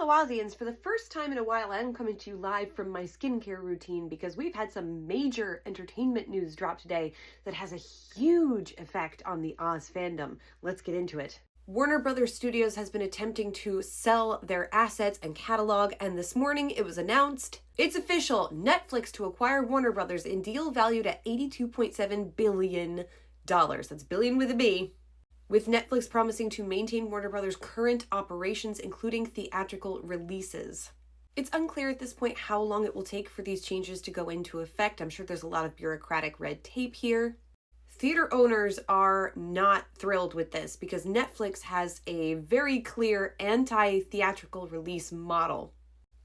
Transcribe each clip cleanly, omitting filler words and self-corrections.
Fellow Ozians, for the first time in a while, I am coming to you live from my skincare routine because we've had some major entertainment news drop today that has a huge effect on the Oz fandom. Let's get into it. Warner Brothers Studios has been attempting to sell their assets and catalog, and this morning it was announced it's official. Netflix to acquire Warner Brothers in deal valued at $82.7 billion. That's billion with a B. With Netflix promising to maintain Warner Brothers' current operations, including theatrical releases. It's unclear at this point how long it will take for these changes to go into effect. I'm sure there's a lot of bureaucratic red tape here. Theater owners are not thrilled with this because Netflix has a very clear anti-theatrical release model.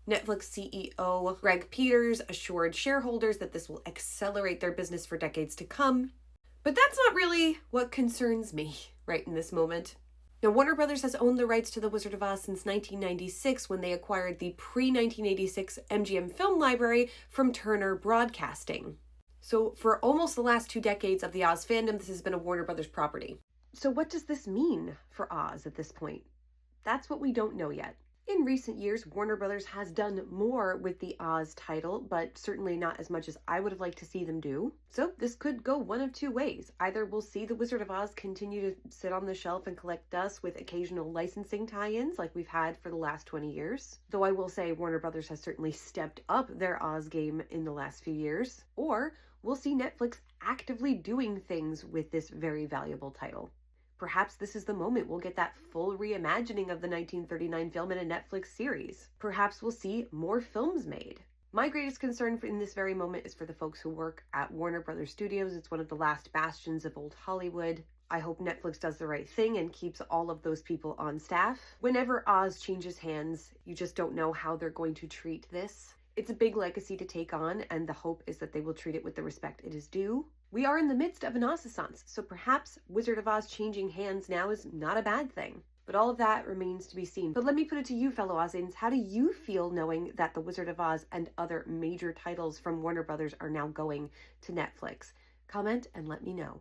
Netflix CEO Greg Peters assured shareholders that this will accelerate their business for decades to come. But that's not really what concerns me right in this moment. Now, Warner Brothers has owned the rights to The Wizard of Oz since 1996 when they acquired the pre-1986 MGM film library from Turner Broadcasting. So for almost the last 2 decades of the Oz fandom, this has been a Warner Brothers property. So what does this mean for Oz at this point? That's what we don't know yet. In recent years, Warner Brothers has done more with the Oz title, but certainly not as much as I would have liked to see them do. So this could go one of 2 ways. Either we'll see The Wizard of Oz continue to sit on the shelf and collect dust with occasional licensing tie-ins like we've had for the last 20 years. Though I will say Warner Brothers has certainly stepped up their Oz game in the last few years. Or we'll see Netflix actively doing things with this very valuable title. Perhaps this is the moment we'll get that full reimagining of the 1939 film in a Netflix series. Perhaps we'll see more films made. My greatest concern in this very moment is for the folks who work at Warner Brothers Studios. It's one of the last bastions of old Hollywood. I hope Netflix does the right thing and keeps all of those people on staff. Whenever Oz changes hands, you just don't know how they're going to treat this. It's a big legacy to take on, and the hope is that they will treat it with the respect it is due. We are in the midst of an Oz-assance, so perhaps Wizard of Oz changing hands now is not a bad thing. But all of that remains to be seen. But let me put it to you, fellow Ozians. How do you feel knowing that The Wizard of Oz and other major titles from Warner Brothers are now going to Netflix? Comment and let me know.